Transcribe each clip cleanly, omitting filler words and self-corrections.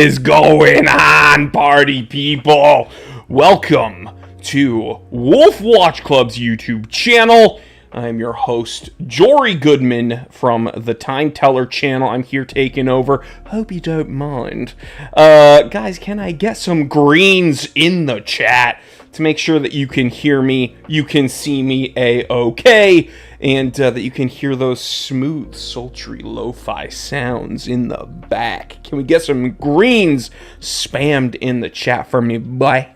Is going on, party people? Welcome to Moonwatch Club's YouTube channel. I'm your host, Jory Goodman from the Time Teller channel. I'm here taking over. Hope you don't mind. Guys, can I get some greens in the chat to make sure that you can hear me, you can see me a-okay, and that you can hear those smooth, sultry, lo-fi sounds in the back. Can we get some greens spammed in the chat for me, boy?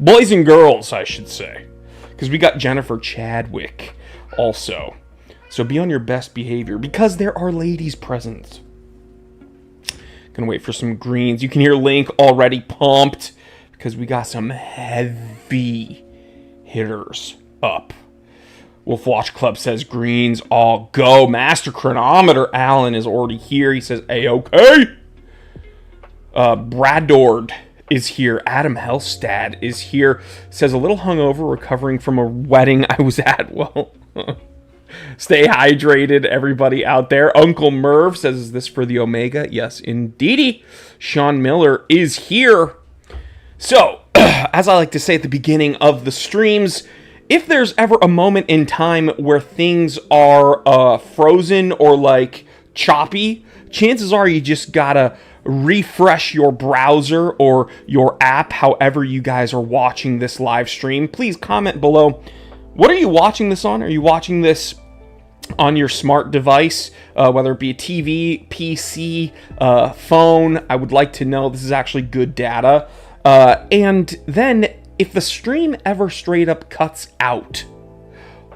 Boys and girls, I should say. Because we got Jennifer Chadwick also. So be on your best behavior, because there are ladies present. Gonna wait for some greens. You can hear Link already pumped, because we got some heavy hitters up. Wolfwatch Club says greens all go. Master Chronometer Alan is already here. He says A-okay. Bradord is here. Adam Hellstad is here. Says a little hungover, recovering from a wedding I was at. Well, stay hydrated, everybody out there. Uncle Merv says, is this for the Omega? Yes, indeedy. Sean Miller is here. So, as I like to say at the beginning of the streams, if there's ever a moment in time where things are frozen or like choppy, chances are you just gotta refresh your browser or your app, however you guys are watching this live stream. Please comment below. What are you watching this on? Are you watching this on your smart device, whether it be a TV, PC, phone? I would like to know. This is actually good data. And then, if the stream ever straight up cuts out,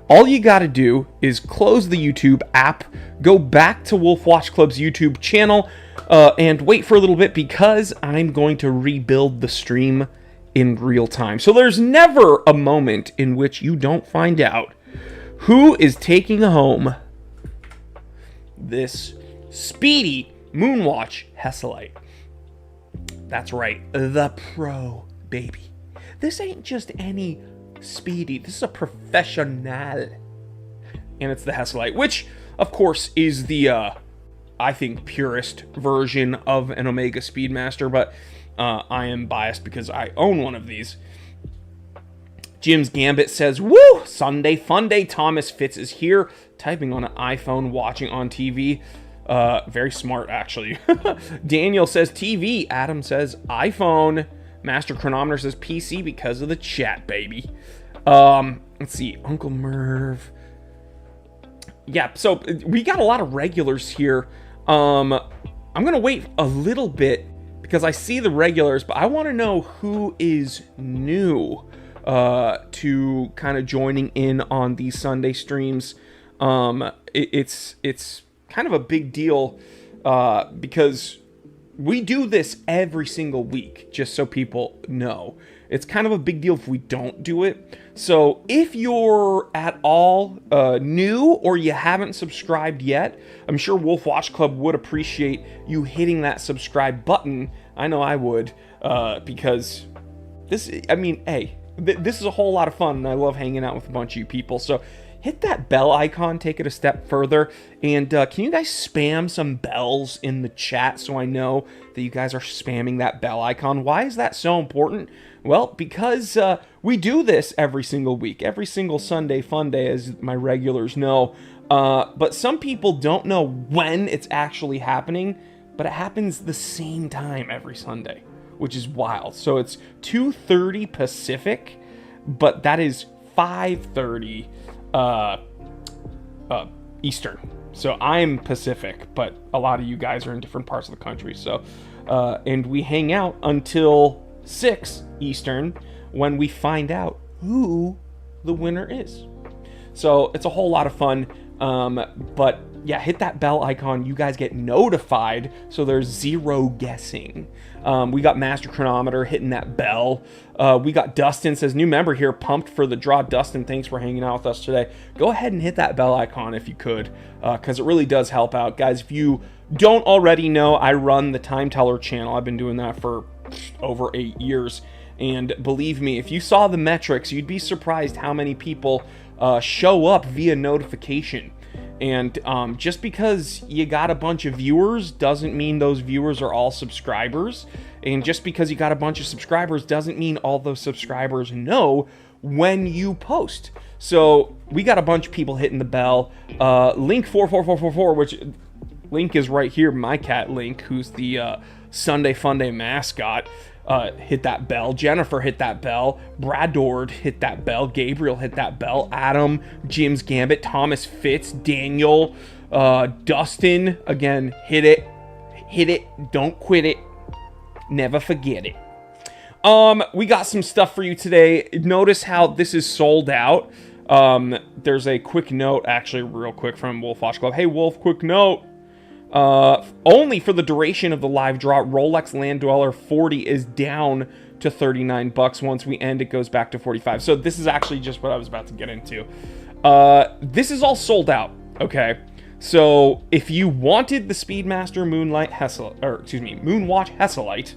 all you gotta do is close the YouTube app, go back to Wolfwatch Club's YouTube channel, and wait for a little bit, because I'm going to rebuild the stream in real time. So there's never a moment in which you don't find out who is taking home this speedy Moonwatch Hesselite. That's right, the pro, baby. This ain't just any speedy. This is a professional. And it's the Hesselite, which, of course, is the, I think, purest version of an Omega Speedmaster, but I am biased because I own one of these. Jim's Gambit says, woo, Sunday fun day. Thomas Fitz is here, typing on an iPhone, watching on TV. Very smart, actually. Daniel says TV. Adam says iPhone. Master Chronometer says PC because of the chat, baby. Let's see. Uncle Merv. Yeah, so we got a lot of regulars here. I'm going to wait a little bit because I see the regulars, but I want to know who is new to kind of joining in on these Sunday streams. It's kind of a big deal because we do this every single week, just so people know. It's kind of a big deal if we don't do it. So if you're at all new or you haven't subscribed yet, I'm sure Wolfwatch Club would appreciate you hitting that subscribe button. I know I would, because this, I mean, hey, this is a whole lot of fun, and I love hanging out with a bunch of you people. So hit that bell icon, take it a step further, and can you guys spam some bells in the chat so I know that you guys are spamming that bell icon? Why is that so important? Well, because we do this every single week, every single Sunday fun day, as my regulars know, but some people don't know when it's actually happening, but it happens the same time every Sunday, which is wild. So it's 2:30 Pacific, but that is 5:30 Eastern. So I'm Pacific, but a lot of you guys are in different parts of the country. So, and we hang out until 6 Eastern when we find out who the winner is. So it's a whole lot of fun. But yeah, hit that bell icon. You guys get notified, so there's zero guessing. We got Master Chronometer hitting that bell. We got Dustin says, new member here, pumped for the draw. Dustin, thanks for hanging out with us today. Go ahead and hit that bell icon if you could, because it really does help out. Guys, if you don't already know, I run the Time Teller channel. I've been doing that for over 8 years. And believe me, if you saw the metrics, you'd be surprised how many people show up via notification. And just because you got a bunch of viewers doesn't mean those viewers are all subscribers. And just because you got a bunch of subscribers doesn't mean all those subscribers know when you post. So we got a bunch of people hitting the bell. Link44444, which Link is right here, my cat Link, who's the Sunday Funday mascot, hit that bell. Jennifer hit that bell. Bradord hit that bell. Gabriel hit that bell. Adam, Jim's Gambit, Thomas Fitz, Daniel, Dustin, again, hit it, don't quit it, never forget it. We got some stuff for you today. Notice how this is sold out. There's a quick note, actually, real quick from Wolfwatch Club. Hey, Wolf, quick note. Only for the duration of the live draw, Rolex Land Dweller 40 is down to $39. Once we end, it goes back to 45. So this is actually just what I was about to get into. This is all sold out, okay? So if you wanted the Speedmaster Moonwatch Hesselite,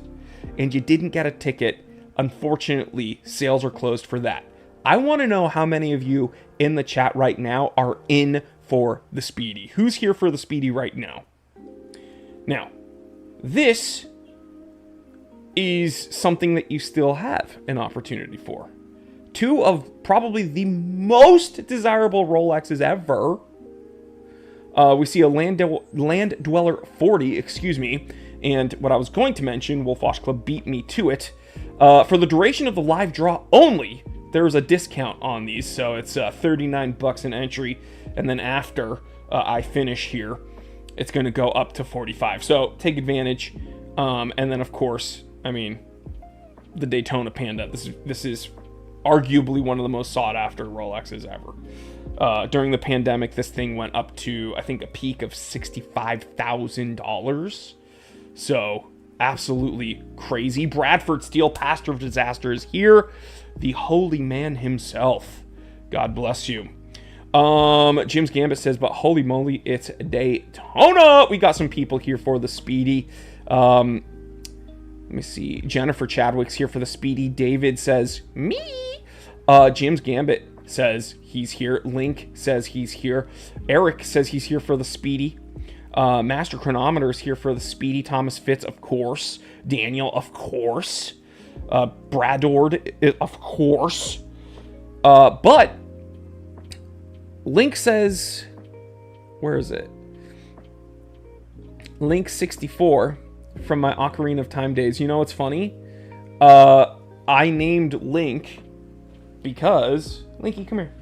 and you didn't get a ticket, unfortunately, sales are closed for that. I want to know how many of you in the chat right now are in for the Speedy. Who's here for the Speedy right now? Now, this is something that you still have an opportunity for. Two of probably the most desirable Rolexes ever. We see a Land Dweller 40, excuse me, and what I was going to mention, Wolfwatch Club beat me to it. For the duration of the live draw only, there's a discount on these, so it's $39 an entry, and then after I finish here, it's going to go up to 45. So take advantage, and then of course, I mean, the Daytona Panda. This is arguably one of the most sought after Rolexes ever. During the pandemic, this thing went up to, I think, a peak of $65,000. So absolutely crazy. Bradford Steel, Pastor of Disaster, is here. The holy man himself. God bless you. Jim's Gambit says, but holy moly, it's Daytona. We got some people here for the Speedy. Let me see. Jennifer Chadwick's here for the Speedy. David says, me. Jim's Gambit says he's here. Link says he's here. Eric says he's here for the Speedy. Master Chronometer is here for the Speedy. Thomas Fitz, of course. Daniel, of course. Bradord, of course. But Link says, where is it? Link 64 from my Ocarina of Time days. You know what's funny? I named Link because... Linky, come here.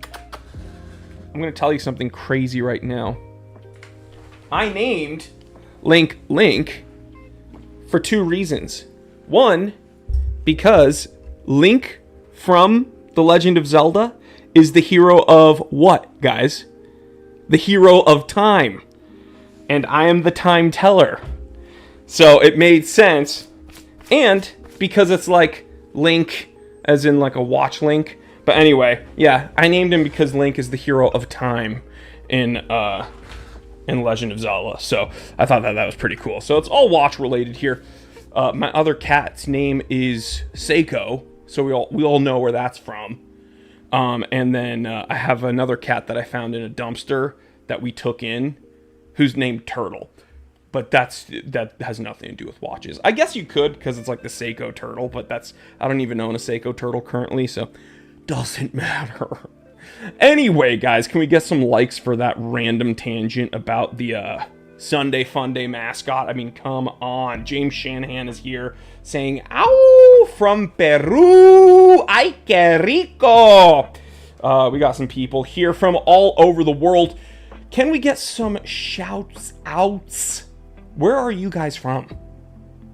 I'm going to tell you something crazy right now. I named Link for two reasons. One, because Link from The Legend of Zelda is the hero of what, guys? The hero of time. And I am the time teller. So it made sense. And because it's like Link, as in like a watch Link. But anyway, yeah, I named him because Link is the hero of time in Legend of Zelda. So I thought that was pretty cool. So it's all watch related here. My other cat's name is Seiko, so we all know where that's from. And then I have another cat that I found in a dumpster that we took in, who's named Turtle. But that has nothing to do with watches. I guess you could, because it's like the Seiko turtle, but I don't even own a Seiko turtle currently, so doesn't matter. Anyway, guys, can we get some likes for that random tangent about the Sunday Funday mascot? I mean, come on. James Shanahan is here saying, "Ow, from Peru, ay que rico." We got some people here from all over the world. Can we get some shouts outs? Where are you guys from?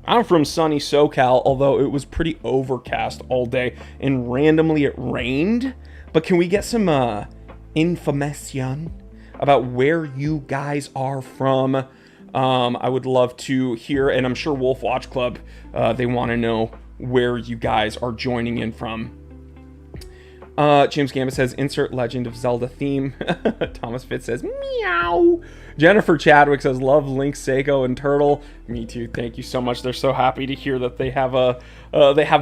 I'm from sunny SoCal, although it was pretty overcast all day, and randomly it rained. But can we get some information about where you guys are from? I would love to hear, and I'm sure Wolfwatch Club, they want to know where you guys are joining in from. James Gambit says, insert Legend of Zelda theme. Thomas Fitz says, meow. Jennifer Chadwick says, love Link, Seiko, and Turtle. Me too. Thank you so much. They're so happy to hear that they have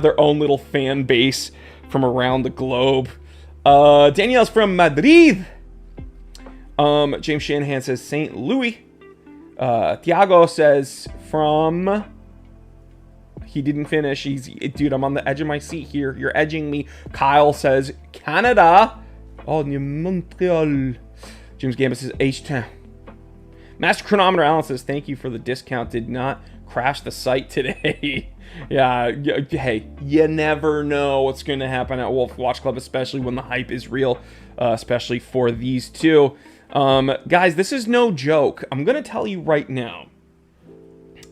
their own little fan base from around the globe. Danielle's from Madrid. James Shanahan says St. Louis. Thiago says from... He didn't finish. Dude, I'm on the edge of my seat here. You're edging me. Kyle says Canada. Oh, New Montreal. James Gambit says H-Town. Master Chronometer Alan says, thank you for the discount. Did not crash the site today. Yeah, hey, you never know what's going to happen at Wolf Watch Club, especially when the hype is real, especially for these two. Guys, this is no joke. I'm going to tell you right now.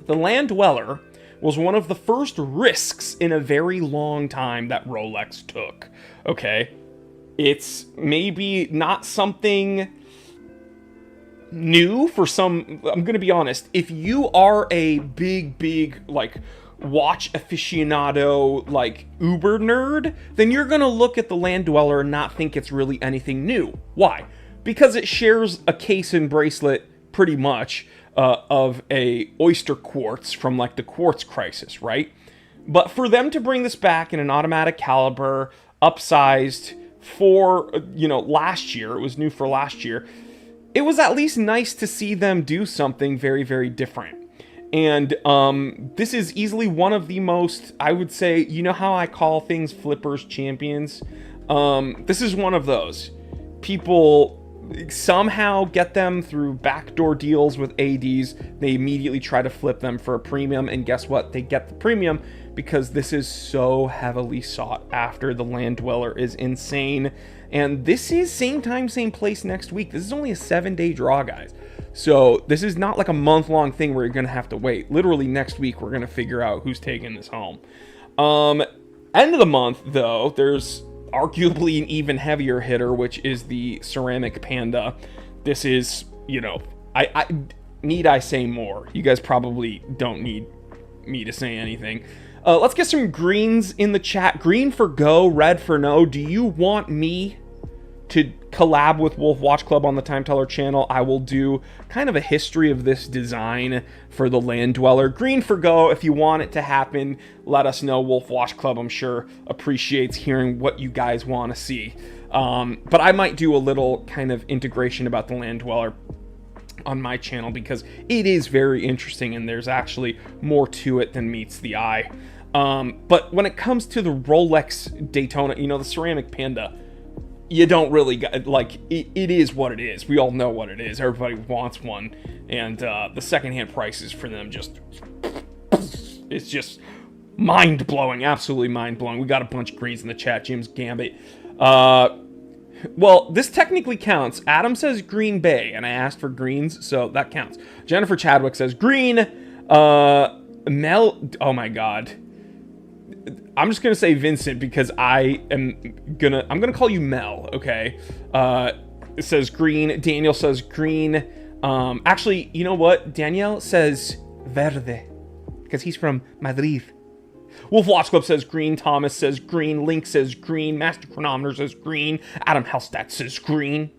The Land Dweller was one of the first risks in a very long time that Rolex took, okay? It's maybe not something new for some. I'm gonna be honest, if you are a big like watch aficionado, like uber nerd, then you're gonna look at the Land Dweller and not think it's really anything new. Why? Because it shares a case and bracelet pretty much of a oyster quartz from like the quartz crisis, right? But for them to bring this back in an automatic caliber, upsized for, last year, it was new for last year, it was at least nice to see them do something very, very different. And this is easily one of the most, I would say, you know how I call things flippers champions? This is one of those. People somehow get them through backdoor deals with ADs. They immediately try to flip them for a premium, and guess what? They get the premium because this is so heavily sought after. The Land Dweller is insane, and this is same time, same place next week. This is only a 7-day draw, guys. So this is not like a month-long thing where you're gonna have to wait. Literally next week, we're gonna figure out who's taking this home. End of the month, though, there's arguably an even heavier hitter, which is the Ceramic Panda. This is, I need I say more? You guys probably don't need me to say anything. Let's get some greens in the chat. Green for go, red for no. Do you want me to collab with Wolf Watch Club on the Time Teller channel? I will do kind of a history of this design for the Land Dweller. Green for go. If you want it to happen, let us know. Wolf Watch Club, I'm sure, appreciates hearing what you guys want to see. But I might do a little kind of integration about the Land Dweller on my channel because it is very interesting and there's actually more to it than meets the eye. But when it comes to the Rolex Daytona, the Ceramic Panda, you don't really it is what it is. We all know what it is. Everybody wants one, and the secondhand prices for them it's just mind-blowing, absolutely mind-blowing. We got a bunch of greens in the chat. Jim's Gambit. Well, this technically counts. Adam says Green Bay, and I asked for greens, so that counts. Jennifer Chadwick says green. Mel, oh my god. I'm just gonna say Vincent because I'm gonna call you Mel, okay? It says green. Daniel says green. Actually, you know what? Danielle says verde because he's from Madrid. Wolf Watch Club says green. Thomas says green. Link says green. Master Chronometer says green. Adam Hellstat says green.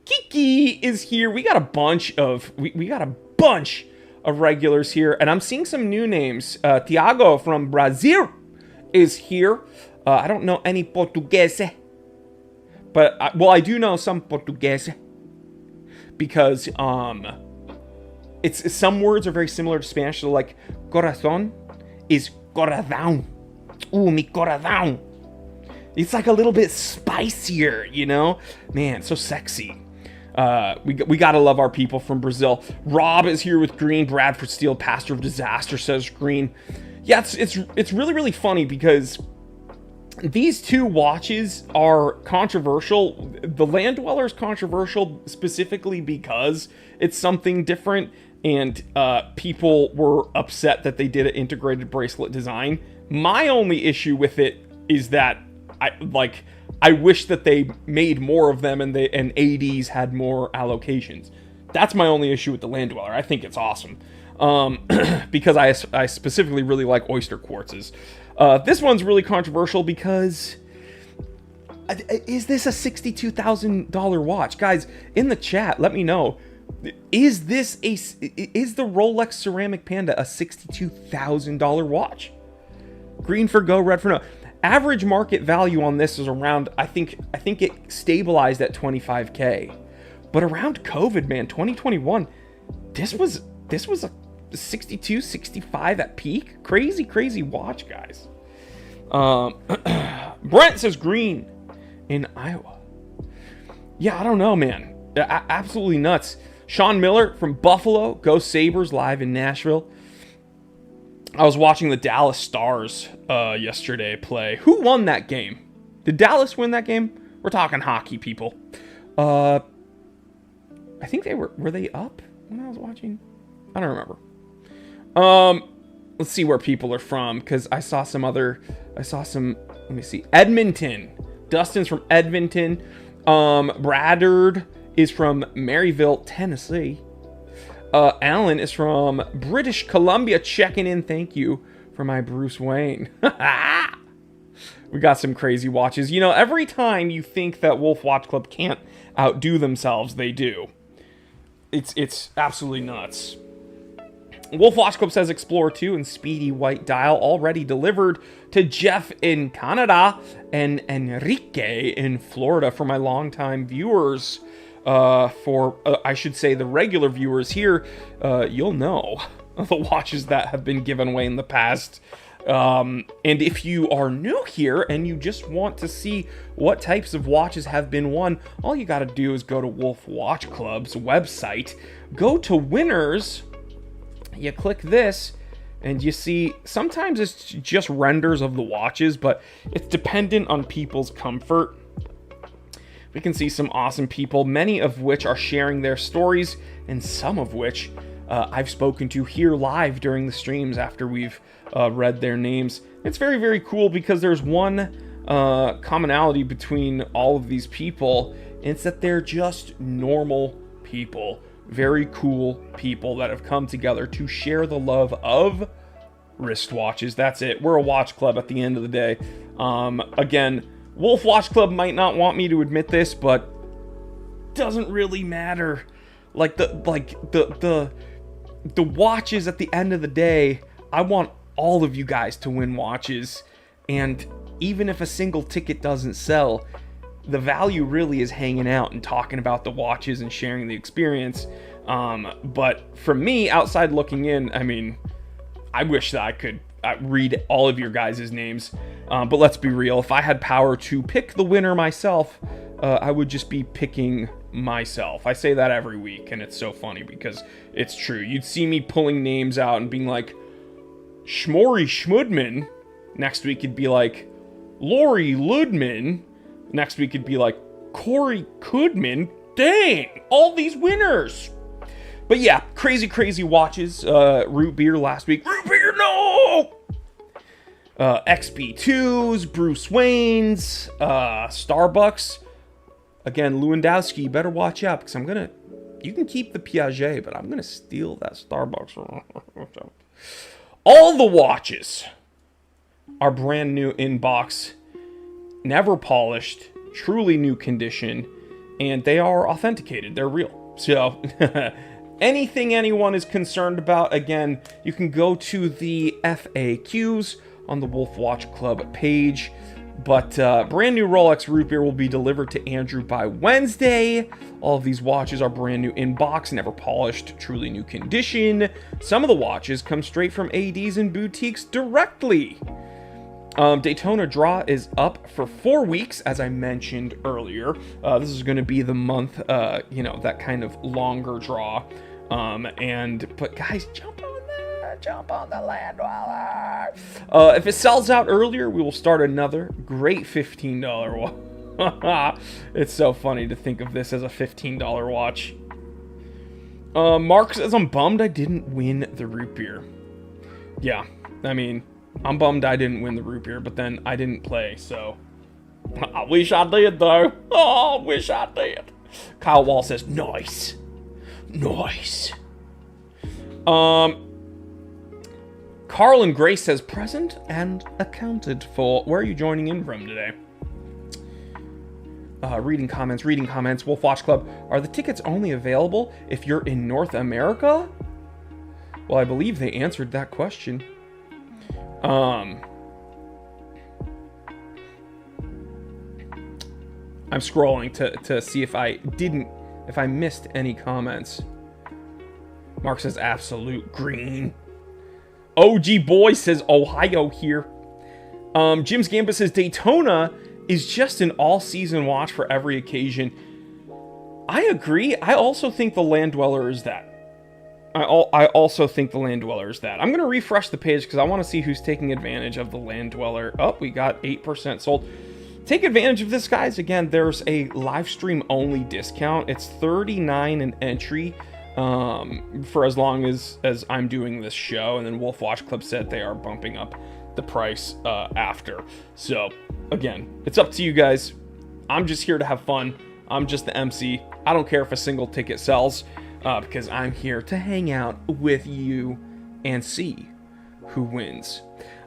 Kiki is here. We got a bunch of regulars here, and I'm seeing some new names. Thiago from Brazil is here. I don't know any Portuguese, but I do know some Portuguese because it's some words are very similar to Spanish. So like corazón is corazón. Ooh, mi corazón. It's like a little bit spicier, Man, so sexy. We gotta love our people from Brazil. Rob is here with green. Bradford Steele, Pastor of Disaster, says green. Yeah, it's really, really funny because these two watches are controversial. The Land Dweller is controversial specifically because it's something different, and people were upset that they did an integrated bracelet design. My only issue with it is that I wish that they made more of them and ADs had more allocations. That's my only issue with the Land Dweller. I think it's awesome because I specifically really like oyster quartzes. This one's really controversial because is this a $62,000 watch? Guys, in the chat, let me know. Is the Rolex Ceramic Panda a $62,000 watch? Green for go, red for no. Average market value on this is around, I think it stabilized at $25K. But around COVID, man, 2021, this was a 62, 65 at peak. Crazy watch, guys. Brent says green in Iowa. Yeah, I don't know, man. Absolutely nuts. Sean Miller from Buffalo, go Sabres, live in Nashville. I was watching the Dallas Stars yesterday play. Who won that game? Did Dallas win that game? We're talking hockey, people. I think they were they up when I was watching? I don't remember. Let's see where people are from, because I saw some, let me see. Edmonton. Dustin's from Edmonton. Bradard is from Maryville, Tennessee. Alan is from British Columbia, checking in. Thank you for my Bruce Wayne. We got some crazy watches. You know, every time you think that Wolf Watch Club can't outdo themselves, they do. It's absolutely nuts. Wolf Watch Club says Explorer 2 and Speedy White Dial already delivered to Jeff in Canada and Enrique in Florida. For my longtime viewers, I should say the regular viewers here, you'll know the watches that have been given away in the past. And if you are new here and you just want to see what types of watches have been won, all you got to do is go to Wolf Watch Club's website, go to winners. You click this, and you see sometimes it's just renders of the watches, but it's dependent on people's comfort. We can see some awesome people, many of which are sharing their stories, and some of which I've spoken to here live during the streams after we've read their names. It's very cool because there's one commonality between all of these people, and it's that they're just normal people. Very cool people that have come together to share the love of wristwatches. That's it. We're a watch club at the end of the day. Again, Wolf Watch Club might not want me to admit this, but doesn't really matter. The watches at the end of the day, I want all of you guys to win watches. And even if a single ticket doesn't sell, the value really is hanging out and talking about the watches and sharing the experience. But for me, outside looking in, I mean, I wish that I could read all of your guys' names. But let's be real. If I had power to pick the winner myself, I would just be picking myself. I say that every week, and it's so funny because it's true. You'd see me pulling names out and being like, Schmory Schmudman. Next week it'd be like, Lori Ludman. Next week it'd be like, Corey Kudman. Dang, all these winners. But yeah, crazy watches. Root beer last week. Root beer, no! XB2s, Bruce Wayne's, Starbucks. Again, Lewandowski, better watch out because you can keep the Piaget, but I'm gonna steal that Starbucks. All the watches are brand new in box, never polished, truly new condition, and they are authenticated. They're real. So anything anyone is concerned about, again, you can go to the FAQs on the Wolf Watch Club page. But brand new Rolex root beer will be delivered to Andrew by Wednesday. All of these watches are brand new in box, never polished, truly new condition. Some of the watches come straight from ADs and boutiques directly. Daytona Draw is up for 4 weeks, as I mentioned earlier. This is going to be the month, that kind of longer draw. But guys, jump on the land dweller. If it sells out earlier, we will start another great $15 watch. It's so funny to think of this as a $15 watch. Mark says, I'm bummed I didn't win the root beer. Yeah, I mean, I'm bummed I didn't win the root beer, but then I didn't play, so I wish I did, though. Oh, I wish I did. Kyle Wall says, nice. Carl and Grace says, present and accounted for. Where are you joining in from today? Reading comments. Wolf Watch Club. Are the tickets only available if you're in North America? Well, I believe they answered that question. I'm scrolling to see if I didn't if I missed any comments. Mark says absolute green. OG Boy says Ohio here. Jim's Gambit says Daytona is just an all-season watch for every occasion. I agree. I also think the Land Dweller is that. I also think the Land Dweller is that. I'm going to refresh the page because I want to see who's taking advantage of the Land Dweller. Oh, we got 8% sold. Take advantage of this, guys. Again, there's a live stream only discount. It's $39 an entry for as long as I'm doing this show. And then Wolfwatch Club said they are bumping up the price after. So, again, it's up to you guys. I'm just here to have fun. I'm just the MC. I don't care if a single ticket sells. Because I'm here to hang out with you and see who wins.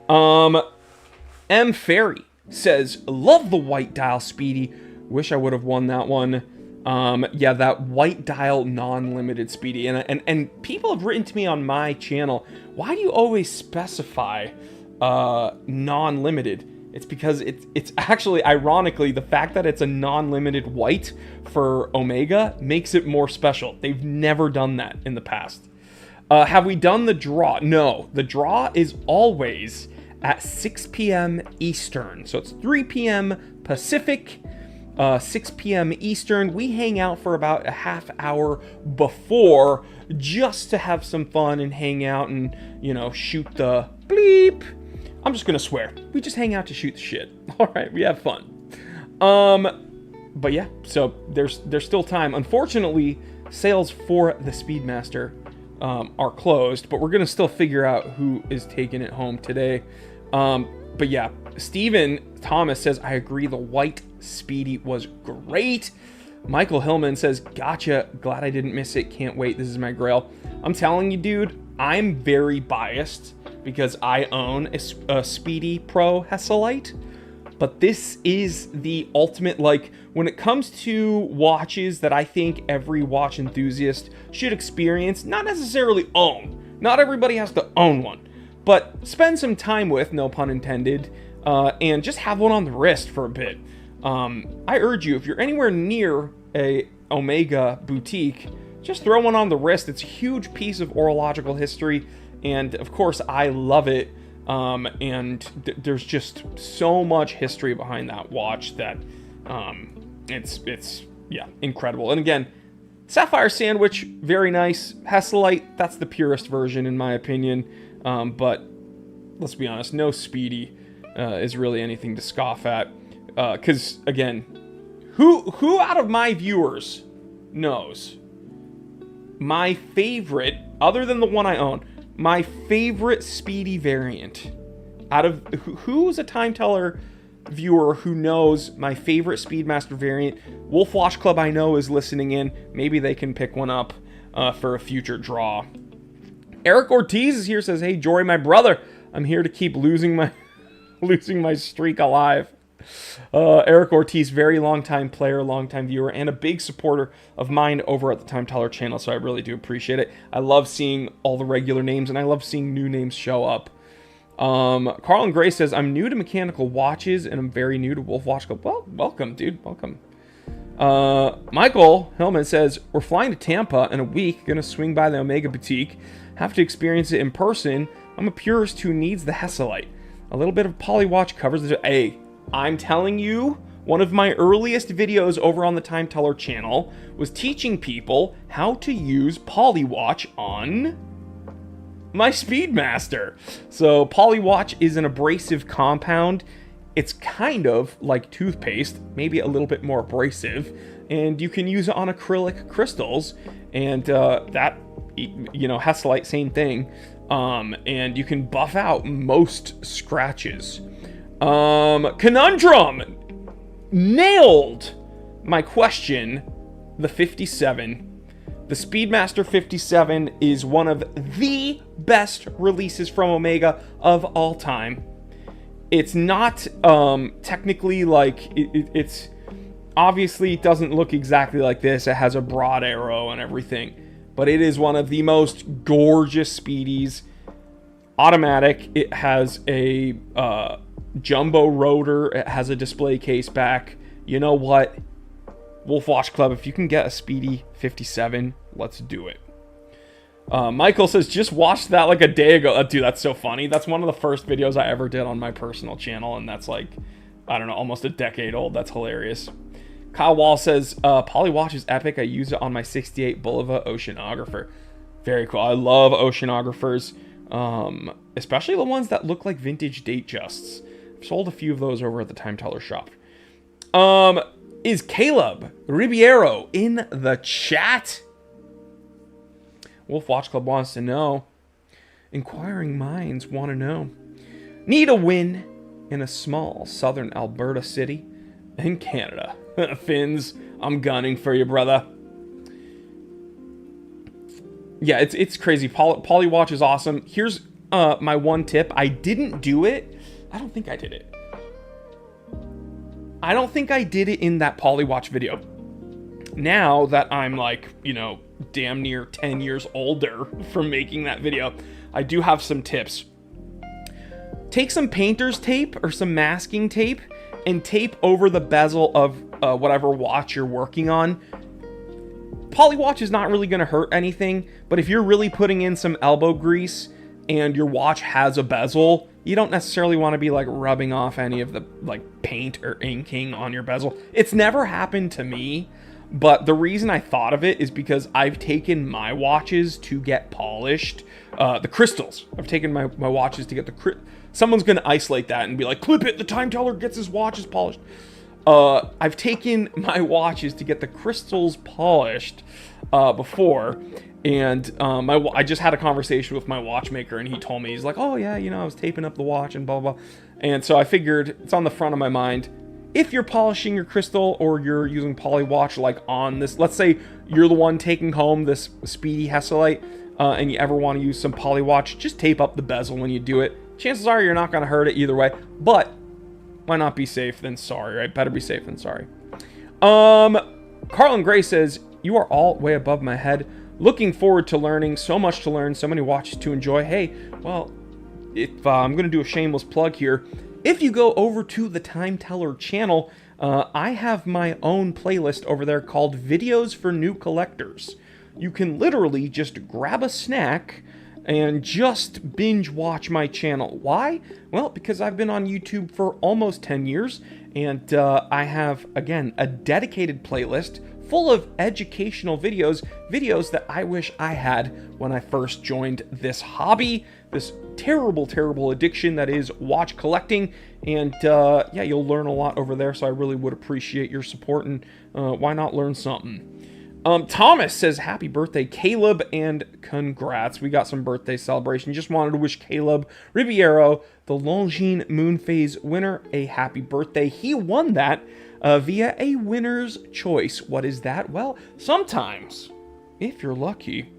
M. Ferry says, love the white dial Speedy. Wish I would have won that one. Yeah, that white dial non-limited Speedy. And people have written to me on my channel, why do you always specify non-limited? It's because it's actually, ironically, the fact that it's a non-limited white for Omega makes it more special. They've never done that in the past. Have we done the draw? No. The draw is always at 6 p.m. Eastern. So it's 3 p.m. Pacific, 6 p.m. Eastern. We hang out for about a half hour before just to have some fun and hang out and, you know, shoot the bleep. I'm just gonna swear. We just hang out to shoot the shit. All right, we have fun. But yeah, so there's still time. Unfortunately, sales for the Speedmaster are closed, but we're gonna still figure out who is taking it home today. But yeah, Steven Thomas says, I agree, the white Speedy was great. Michael Hillman says, gotcha, glad I didn't miss it, can't wait, this is my grail. I'm telling you, dude, I'm very biased because I own a Speedy Pro Hesselite, but this is the ultimate, like, when it comes to watches that I think every watch enthusiast should experience, not necessarily own. Not everybody has to own one, but spend some time with, no pun intended, and just have one on the wrist for a bit. I urge you, if you're anywhere near a Omega boutique, just throw one on the wrist. It's a huge piece of horological history, and of course I love it. There's just so much history behind that watch that it's yeah, incredible. And again, Sapphire Sandwich, very nice. Hesselite, that's the purest version in my opinion. But let's be honest, no Speedy is really anything to scoff at. Because again, who out of my viewers knows my favorite, other than the one I own, my favorite Speedy variant? Out of who's a time teller viewer who knows my favorite Speedmaster variant? Wolfwatch Club I know is listening in. Maybe they can pick one up for a future draw. Eric Ortiz is here, says, hey Jory, my brother, I'm here to keep losing my streak alive. Eric Ortiz, very long time player, long time viewer, and a big supporter of mine over at the Time Teller channel, so I really do appreciate it. I love seeing all the regular names, and I love seeing new names show up. Carlin Gray says, I'm new to mechanical watches, and I'm very new to Wolfwatch Club. Well, welcome, dude, welcome. Michael Hillman says, we're flying to Tampa in a week, gonna swing by the Omega Boutique, have to experience it in person. I'm a purist who needs the Hesselite. A little bit of Polywatch covers the... Hey, I'm telling you, one of my earliest videos over on the Time Teller channel was teaching people how to use Polywatch on my Speedmaster. So Polywatch is an abrasive compound. It's kind of like toothpaste, maybe a little bit more abrasive, and you can use it on acrylic crystals, and that, you know, Hesselite, same thing, and you can buff out most scratches. Conundrum nailed my question. The 57, the Speedmaster 57 is one of the best releases from Omega of all time. It's not technically like it's obviously it doesn't look exactly like this. It has a broad arrow and everything, but it is one of the most gorgeous Speedies. Automatic. It has a jumbo rotor. It has a display case back. You know what? Wolf Watch Club, if you can get a Speedy 57, let's do it. Michael says, just watched that like a day ago. Dude, that's so funny. That's one of the first videos I ever did on my personal channel, and that's like, I don't know, almost a decade old. That's hilarious. Kyle Wall says, Polywatch is epic. I use it on my 68 Bulova Oceanographer. Very cool. I love oceanographers, especially the ones that look like vintage date justs. I've sold a few of those over at the Time Teller shop. Is Caleb Ribeiro in the chat? Wolf Watch Club wants to know. Inquiring minds want to know. Need a win in a small southern Alberta city in Canada. Finns, I'm gunning for you, brother. Yeah, it's crazy. Polywatch is awesome. Here's my one tip. I didn't do it. I don't think I did it. I don't think I did it in that Polywatch video. Now that I'm like, you know, damn near 10 years older from making that video, I do have some tips. Take some painter's tape or some masking tape and tape over the bezel of whatever watch you're working on. Polywatch is not really going to hurt anything, but if you're really putting in some elbow grease and your watch has a bezel, you don't necessarily want to be like rubbing off any of the like paint or inking on your bezel. It's never happened to me, but the reason I thought of it is because I've taken my watches to get polished. The crystals. I've taken my watches to get the someone's going to isolate that and be like, clip it, the Time Teller gets his watches polished. I've taken my watches to get the crystals polished before, and I just had a conversation with my watchmaker, and he told me, he's like, oh yeah, you know, I was taping up the watch and blah, blah, blah. And so I figured it's on the front of my mind. If you're polishing your crystal or you're using Polywatch like on this, let's say you're the one taking home this Speedy Hesalite, and you ever want to use some Polywatch, just tape up the bezel when you do it. Chances are you're not going to hurt it either way, but why not be safe than sorry, right? Better be safe than sorry. Carlin Gray says, you are all way above my head. Looking forward to learning. So much to learn. So many watches to enjoy. Hey, well, if I'm going to do a shameless plug here. If you go over to the Time Teller channel, I have my own playlist over there called Videos for New Collectors. You can literally just grab a snack and just binge watch my channel. Why? Well, because I've been on YouTube for almost 10 years, and I have, again, a dedicated playlist full of educational videos that I wish I had when I first joined this hobby, this terrible, terrible addiction that is watch collecting. And yeah, you'll learn a lot over there, so I really would appreciate your support, and why not learn something? Thomas says, happy birthday, Caleb, and congrats. We got some birthday celebration. Just wanted to wish Caleb Ribeiro, the Longines Moon Phase winner, a happy birthday. He won that via a winner's choice. What is that? Well, sometimes, if you're lucky,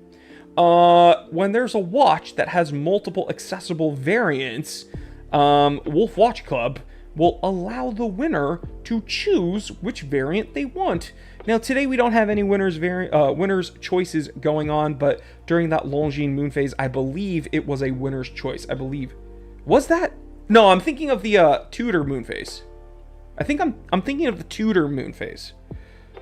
when there's a watch that has multiple accessible variants, Wolf Watch Club will allow the winner to choose which variant they want. Now, today we don't have any winner's choices going on, but during that Longines Moon Phase, I believe it was a winner's choice. I believe. Was that? No, I'm thinking of the Tudor Moon Phase. I think I'm thinking of the Tudor Moon Phase.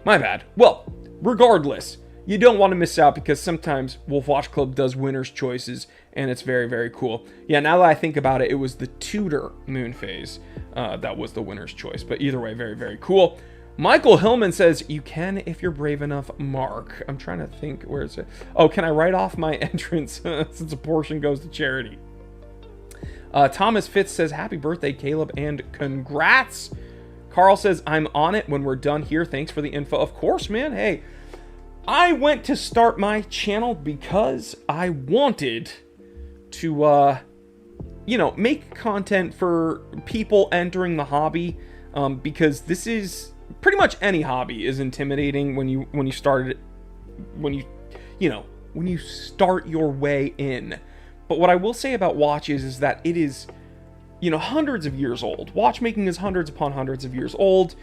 My bad. Well, regardless, you don't want to miss out because sometimes Wolf Watch Club does winner's choices, and it's very, very cool. Yeah, now that I think about it, it was the Tudor Moon Phase that was the winner's choice. But either way, very, very cool. Michael Hillman says, you can if you're brave enough, Mark. I'm trying to think, where is it? Oh, can I write off my entrance since a portion goes to charity? Thomas Fitz says, happy birthday, Caleb, and congrats. Carl says, I'm on it when we're done here. Thanks for the info. Of course, man. Hey, I went to start my channel because I wanted to, you know, make content for people entering the hobby, because this is pretty much any hobby is intimidating when you start your way in. But what I will say about watches is that it is, you know, hundreds of years old. Watchmaking is hundreds upon hundreds of years old.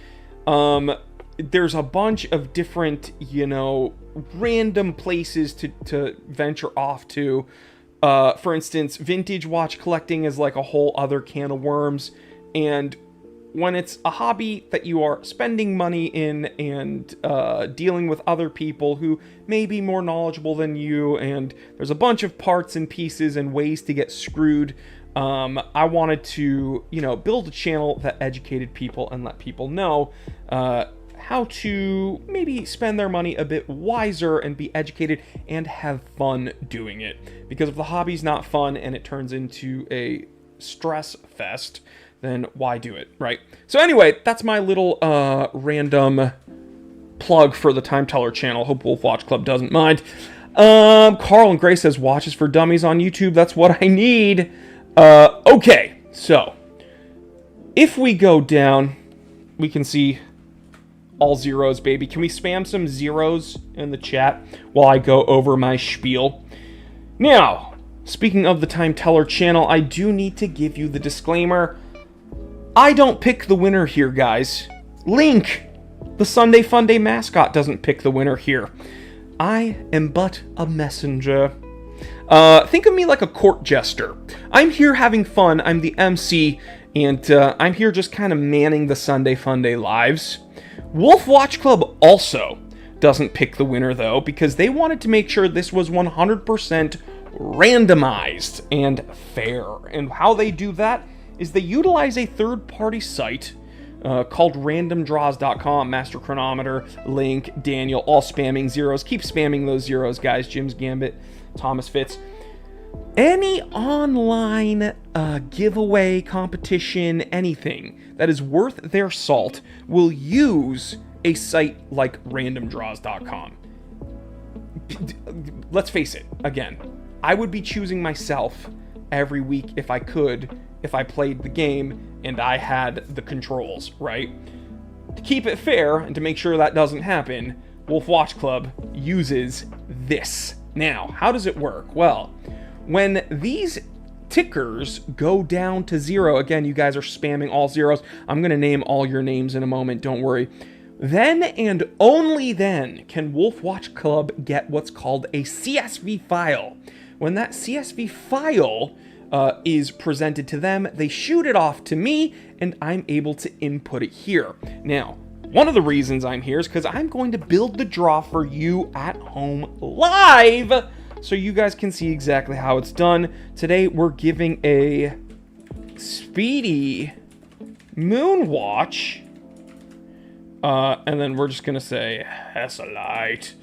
There's a bunch of different, you know, random places to venture off to. For instance, vintage watch collecting is like a whole other can of worms. And when it's a hobby that you are spending money in and dealing with other people who may be more knowledgeable than you, and there's a bunch of parts and pieces and ways to get screwed, I wanted to, build a channel that educated people and let people know how to maybe spend their money a bit wiser and be educated and have fun doing it. Because if the hobby's not fun and it turns into a stress fest, then why do it, right? So anyway, that's my little random plug for the Time Teller channel. Hope Wolf Watch Club doesn't mind. Carl and Gray says, watches for dummies on YouTube. That's what I need. Okay, so if we go down, we can see all zeros, baby. Can we spam some zeros in the chat while I go over my spiel? Now, speaking of the Time Teller channel, I do need to give you the disclaimer. I don't pick the winner here, guys. Link, the Sunday Funday mascot, doesn't pick the winner here. I am but a messenger. Think of me like a court jester. I'm here having fun. I'm the MC, and I'm here just kind of manning the Sunday Funday lives. Wolf Watch Club also doesn't pick the winner, though, because they wanted to make sure this was 100% randomized and fair. And how they do that is they utilize a third-party site called randomdraws.com. Master Chronometer, Link, Daniel, all spamming zeros. Keep spamming those zeros, guys. Jim's Gambit, Thomas Fitz. Any online giveaway, competition, anything that is worth their salt will use a site like randomdraws.com. Let's face it, again, I would be choosing myself every week if I could, if I played the game and I had the controls, right? To keep it fair and to make sure that doesn't happen, Wolf Watch Club uses this. Now, how does it work? Well, when these tickers go down to zero, again, you guys are spamming all zeros. I'm going to name all your names in a moment, don't worry. Then and only then can Wolf Watch Club get what's called a CSV file. When that CSV file is presented to them, they shoot it off to me, and I'm able to input it here. Now, one of the reasons I'm here is because I'm going to build the draw for you at home live, so you guys can see exactly how it's done. Today, we're giving a Speedy Moonwatch, and then we're just going to say Hesselite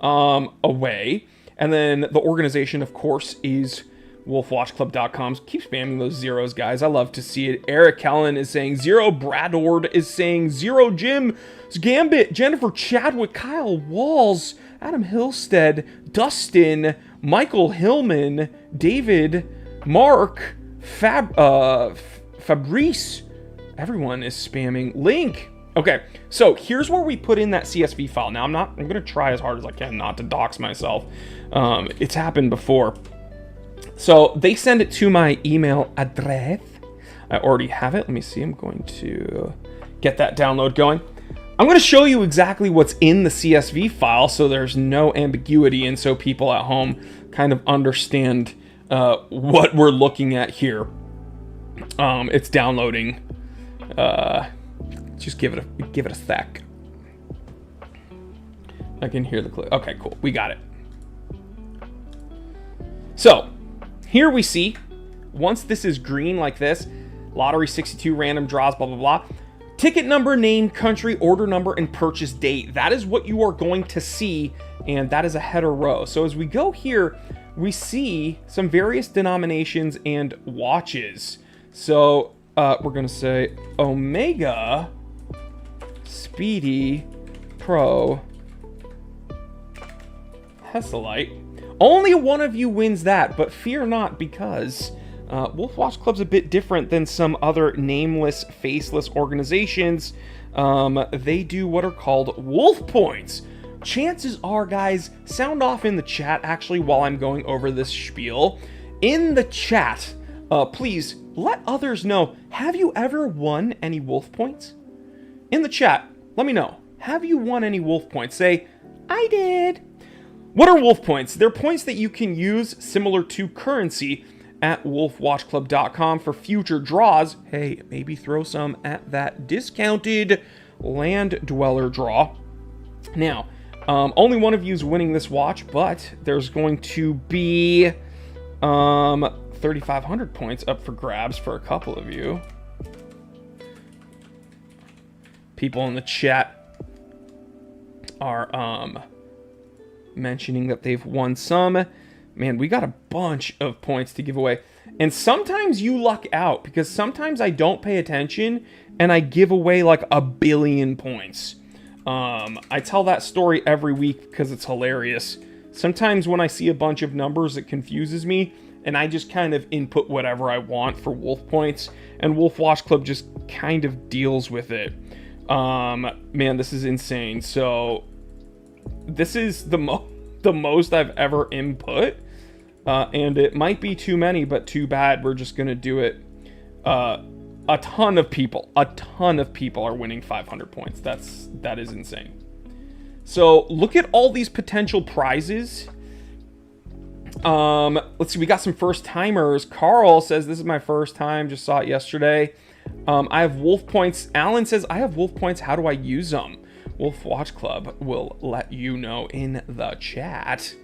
away. And then the organization, of course, is wolfwatchclub.com. Keep spamming those zeros, guys. I love to see it. Eric Kellen is saying zero. Bradord is saying zero. Jim Gambit, Jennifer Chadwick, Kyle Walls, Adam Hillstead, Dustin, Michael Hillman, David, Mark, Fabrice. Everyone is spamming. Link. Okay, so here's where we put in that CSV file. Now, I'm going to try as hard as I can not to dox myself. It's happened before. So they send it to my email address. I already have it. Let me see. I'm going to get that download going. I'm going to show you exactly what's in the CSV file so there's no ambiguity and so people at home kind of understand what we're looking at here. It's downloading. Just give it a sec. I can hear the click. Okay, cool. We got it. So, here we see, once this is green like this, lottery 62, random draws, blah, blah, blah. Ticket number, name, country, order number, and purchase date. That is what you are going to see, and that is a header row. So as we go here, we see some various denominations and watches. So we're going to say Omega Speedy Pro Hesselite. Only one of you wins that, but fear not, because Wolf Watch Club's a bit different than some other nameless, faceless organizations. They do what are called wolf points. Chances are, guys, sound off in the chat, actually, while I'm going over this spiel. In the chat, please let others know, have you ever won any wolf points? In the chat, let me know. Have you won any wolf points? Say, I did. What are wolf points? They're points that you can use similar to currency at wolfwatchclub.com for future draws. Hey, maybe throw some at that discounted Land Dweller draw. Now, only one of you is winning this watch, but there's going to be 3,500 points up for grabs for a couple of you. People in the chat are mentioning that they've won some. Man, we got a bunch of points to give away. And sometimes you luck out, because sometimes I don't pay attention and I give away like 1 billion points. I tell that story every week because it's hilarious. Sometimes when I see a bunch of numbers, it confuses me, and I just kind of input whatever I want for Wolf points, and Wolf Watch Club just kind of deals with it. Man, this is insane. So this is the most I've ever input. And it might be too many, but too bad. We're just going to do it. A ton of people are winning 500 points. That is insane. So look at all these potential prizes. Let's see. We got some first timers. Carl says, this is my first time. Just saw it yesterday. I have Wolf points. Alan says, I have Wolf points. How do I use them? Wolf Watch Club will let you know in the chat.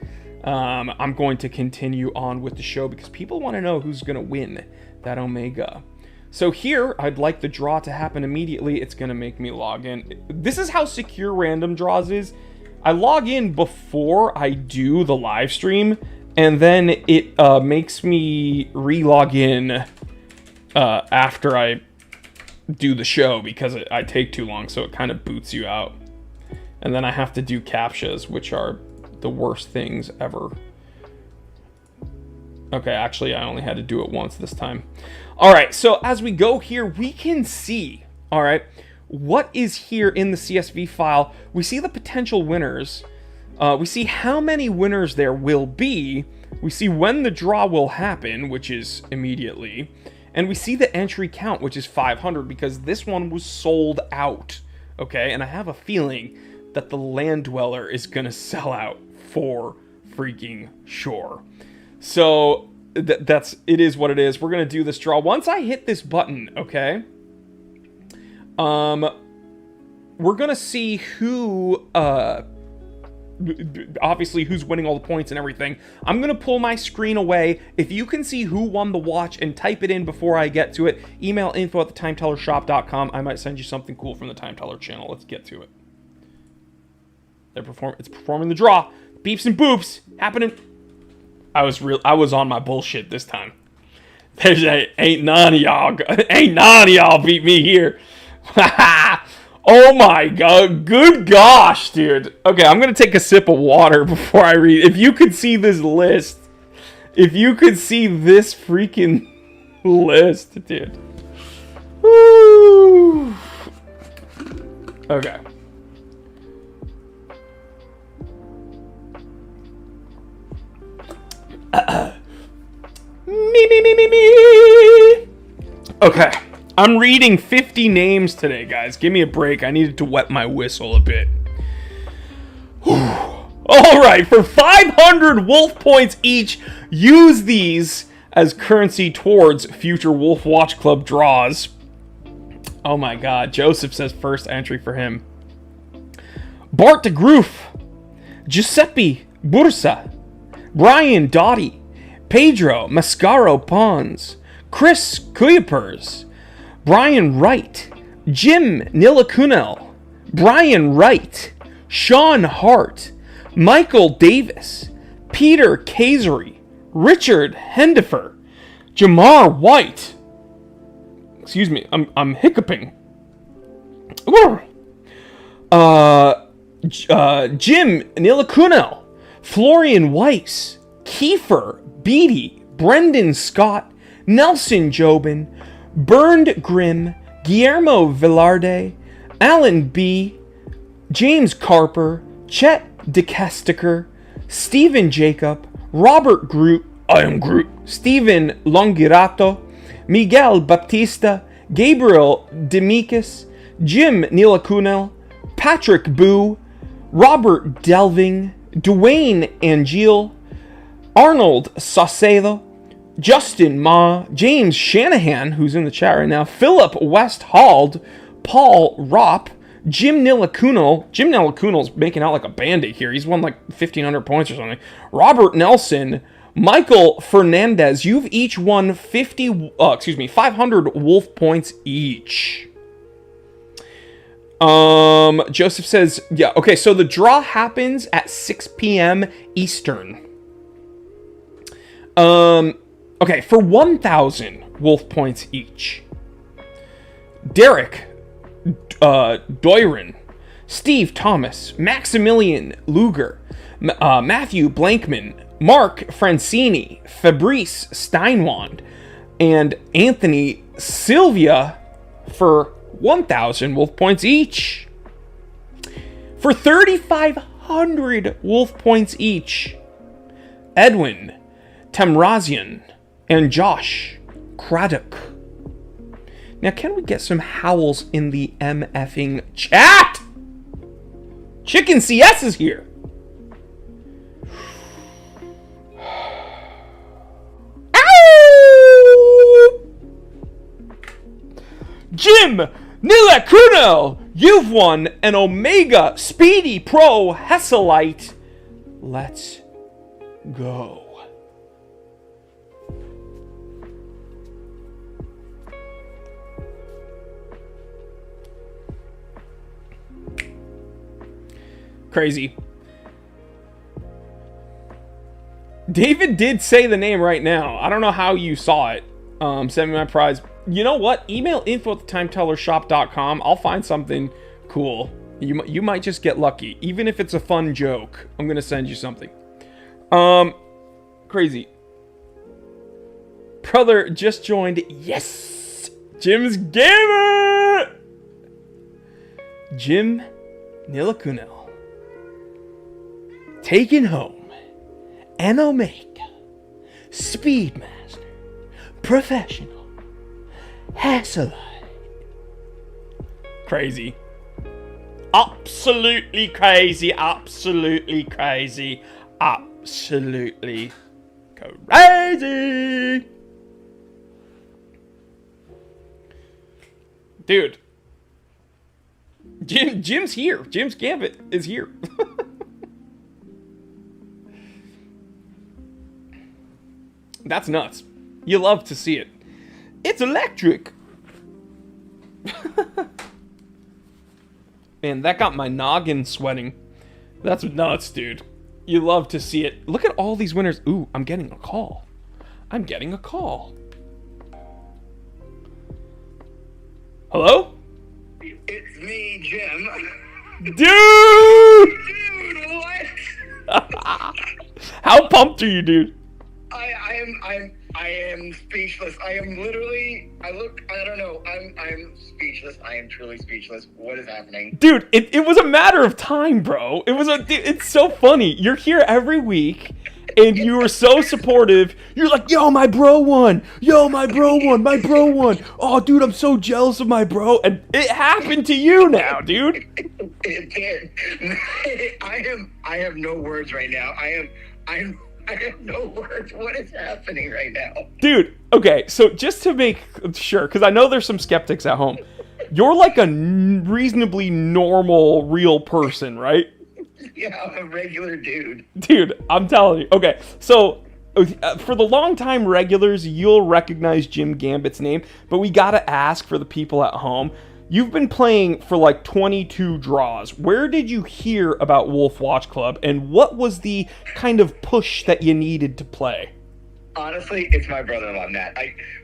I'm going to continue on with the show because people want to know who's going to win that Omega. So here, I'd like the draw to happen immediately. It's going to make me log in. This is how secure random draws is. I log in before I do the live stream, and then it makes me re-log in after I do the show because I take too long, so it kind of boots you out. And then I have to do CAPTCHAs, which are the worst things ever. Okay, actually, I only had to do it once this time. All right, so as we go here, we can see, all right, what is here in the CSV file. We see the potential winners. We see how many winners there will be. We see when the draw will happen, which is immediately. And we see the entry count, which is 500, because this one was sold out. Okay, and I have a feeling that the Land Dweller is going to sell out for freaking sure. So it is what it is. We're going to do this draw. Once I hit this button, okay, we're going to see who, obviously who's winning all the points and everything. I'm going to pull my screen away. If you can see who won the watch and type it in before I get to it, email info@thetimtellershop.com. I might send you something cool from the Time Teller channel. Let's get to it. It's performing the draw. Beeps and boops happening. I was on my bullshit this time. Ain't none of y'all beat me here. Oh my god, good gosh, dude. Okay, I'm gonna take a sip of water before I read. If you could see this list, if you could see this freaking list, dude. Woo. Okay. Me. Okay, I'm reading 50 names today, guys. Give me a break. I needed to wet my whistle a bit. All right, for 500 Wolf points each, use these as currency towards future Wolf Watch Club draws. Oh my god, Joseph says first entry for him. Bart de Groof, Giuseppe Bursa, Brian Doughty, Pedro Mascaro Pons, Chris Kuyapers, Brian Wright, Jim Nilacunel, Brian Wright, Sean Hart, Michael Davis, Peter Kasery, Richard Hendifer, Jamar White. Excuse me, I'm hiccuping. Jim Nilacunel, Florian Weiss, Kiefer Beatty, Brendan Scott, Nelson Jobin, Bernd Grimm, Guillermo Velarde, Alan B., James Carper, Chet DeCasticker, Stephen Jacob, Robert Groot, I am Groot, Stephen Longirato, Miguel Baptista, Gabriel Demikis, Jim Nilacunel, Patrick Boo, Robert Delving, Dwayne Angel, Arnold Saucedo, Justin Ma, James Shanahan, who's in the chat right now, Philip Westhold, Paul Ropp, Jim Nilakunal. Jim Nilakunal's making out like a bandit here. He's won like 1,500 points or something. Robert Nelson, Michael Fernandez. You've each won 500 wolf points each. Joseph says, yeah, okay, so the draw happens at 6 p.m. Eastern. Okay, for 1,000 wolf points each. Derek Doiron, Steve Thomas, Maximilian Luger, Matthew Blankman, Mark Francini, Fabrice Steinwand, and Anthony Sylvia for 1,000 wolf points each. For 3,500 wolf points each, Edwin Temrazian and Josh Craddock. Now, can we get some howls in the MFing chat? Chicken CS is here. Ow! Jim Nilakuno, you've won an Omega Speedy Pro Hesselite. Let's go. Crazy. David did say the name right now. I don't know how you saw it. Send me my prize. You know what? Email info@timtellershop.com. I'll find something cool. You might just get lucky. Even if it's a fun joke, I'm going to send you something. Crazy. Brother just joined. Yes! Jim's Gamer! Jim Nilakuno. Taking home an Omega Speedmaster Professional Hasselite. Crazy. Absolutely crazy. Absolutely crazy. Absolutely crazy. Dude. Jim's here. Jim's Gambit is here. That's nuts. You love to see it. It's electric. Man, that got my noggin sweating. That's nuts, dude. You love to see it. Look at all these winners. Ooh, I'm getting a call. I'm getting a call. Hello? It's me, Jim. Dude! Dude, what? How pumped are you, dude? I am speechless. I am literally, I don't know. I'm speechless. I am truly speechless. What is happening? Dude, it was a matter of time, bro. It's so funny. You're here every week, and you were so supportive. You're like, yo, my bro won. Yo, my bro won. My bro won. Oh, dude, I'm so jealous of my bro. And it happened to you now, dude. It did. I have no words right now. I have no words. What is happening right now? Dude, okay, so just to make sure, because I know there's some skeptics at home, you're like a reasonably normal, real person, right? Yeah, I'm a regular dude. Dude, I'm telling you. Okay, so for the longtime regulars, you'll recognize Jim Gambit's name, but we gotta ask for the people at home. You've been playing for like 22 draws. Where did you hear about Wolf Watch Club, and what was the kind of push that you needed to play? Honestly, it's my brother-in-law, Matt.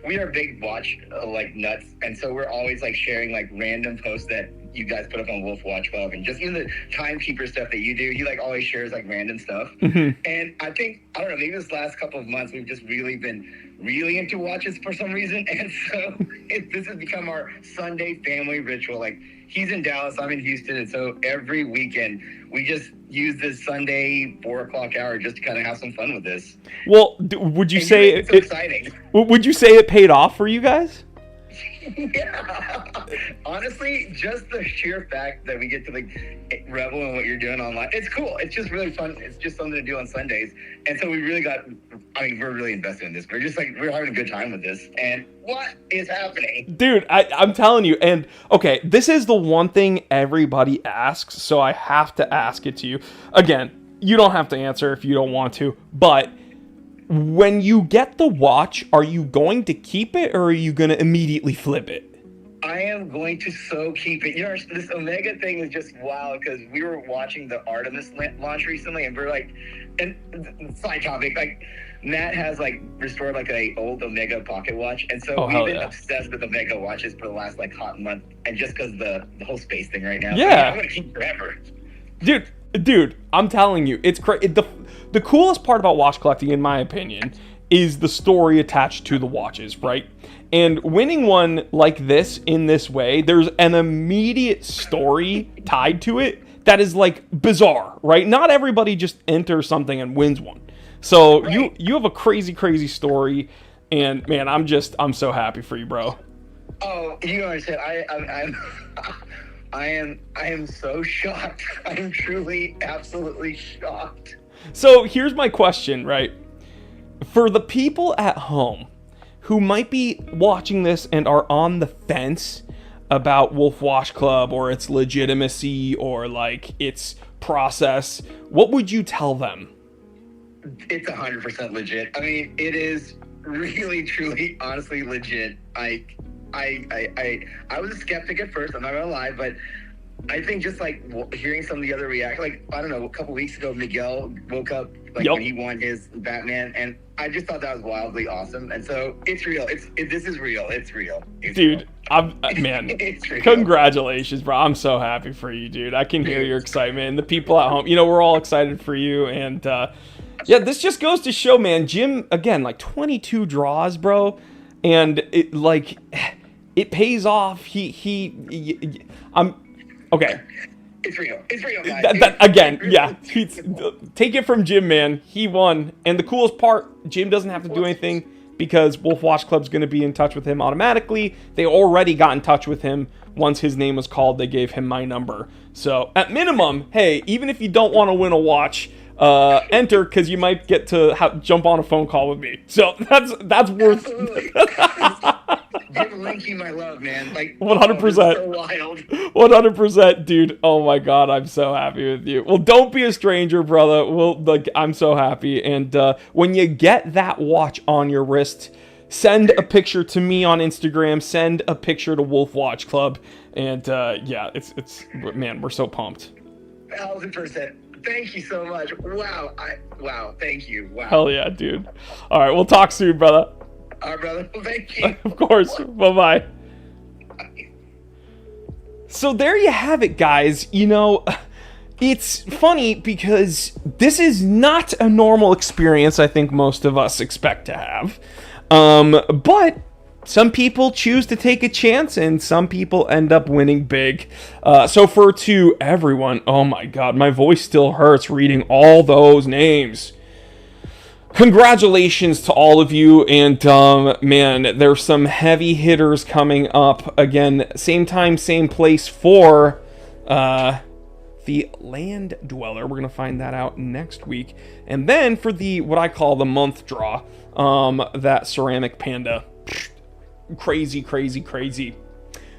We are big watch like nuts, and so we're always like sharing like random posts that you guys put up on Wolf Watch Club, and just even the timekeeper stuff that you do. He like always shares like random stuff. Mm-hmm. And I think, I don't know, maybe this last couple of months we've just really been into watches for some reason, and so this has become our Sunday family ritual. Like, he's in Dallas, I'm in Houston, and so every weekend we just use this Sunday 4:00 hour just to kind of have some fun with this. Well, would you say it's exciting? Would you say it paid off for you guys? Yeah. Honestly, just the sheer fact that we get to like revel in what you're doing online, it's cool. It's just really fun. It's just something to do on Sundays. And so we really we're really invested in this. We're having a good time with this. And what is happening? Dude, I'm telling you. And okay, this is the one thing everybody asks, so I have to ask it to you. Again, you don't have to answer if you don't want to, but when you get the watch, are you going to keep it or are you going to immediately flip it? I am going to keep it. You know, this Omega thing is just wild because we were watching the Artemis launch recently, and we're like, and side topic, like Matt has like restored like a old Omega pocket watch, and so we've been obsessed with Omega watches for the last like hot month, and just because the whole space thing right now. Yeah, I'm gonna keep forever. Dude, I'm telling you, it's crazy. The coolest part about watch collecting, in my opinion, is the story attached to the watches, right? And winning one like this in this way, there's an immediate story tied to it that is like bizarre, right? Not everybody just enters something and wins one. So right. you have a crazy story, and man, I'm so happy for you, bro. Oh, you understand? I am so shocked. I am truly, absolutely shocked. So here's my question, right? For the people at home who might be watching this and are on the fence about Wolf Watch Club or its legitimacy or like its process, what would you tell them? It's 100% legit. I mean, it is really, truly, honestly legit. I was a skeptic at first, I'm not gonna lie, but I think just like hearing some of the other like, I don't know, a couple weeks ago, Miguel woke up like when he won his Batman, and I just thought that was wildly awesome. And so it's real. This is real. It's real. Dude, man, it's real. Congratulations, bro. I'm so happy for you, dude. I can hear your excitement. And the people at home, we're all excited for you. And yeah, this just goes to show, man, Jim, again, like 22 draws, bro. And it pays off. I'm okay. It's real. It's real, guys. Yeah. Take it from Jim, man. He won. And the coolest part, Jim doesn't have to do anything because Wolf Watch Club's going to be in touch with him automatically. They already got in touch with him once his name was called. They gave him my number. So at minimum, hey, even if you don't want to win a watch, enter because you might get to jump on a phone call with me. So that's worth. Give Linky my love, man. Like 100%. So wild. 100%, dude. Oh my god, I'm so happy with you. Well, don't be a stranger, brother. I'm so happy. And when you get that watch on your wrist, send a picture to me on Instagram. Send a picture to Wolf Watch Club. And yeah, it's man, we're so pumped. 1000%. Thank you so much. Wow. Thank you. Wow. Hell yeah, dude. All right, we'll talk soon, brother. All right, brother. Well, thank you. Of course. Bye-bye. So there you have it, guys. It's funny because this is not a normal experience I think most of us expect to have. But some people choose to take a chance and some people end up winning big. So to everyone, oh my god, my voice still hurts reading all those names. Congratulations to all of you, and man, there's some heavy hitters coming up. Again, same time, same place for the Land Dweller. We're going to find that out next week. And then for the, what I call the month draw, that Ceramic Panda. Crazy.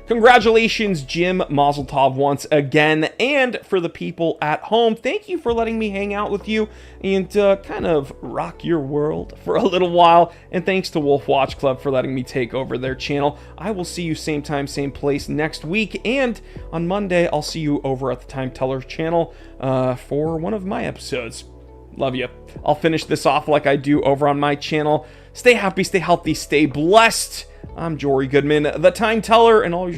Congratulations, Jim Mazel Tov once again. And for the people at home, thank you for letting me hang out with you and kind of rock your world for a little while. And thanks to Wolf Watch Club for letting me take over their channel. I will see you same time, same place next week. And on Monday, I'll see you over at the Time Teller channel for one of my episodes. Love you. I'll finish this off like I do over on my channel. Stay happy, stay healthy, stay blessed. I'm Jory Goodman, the Time Teller, and all your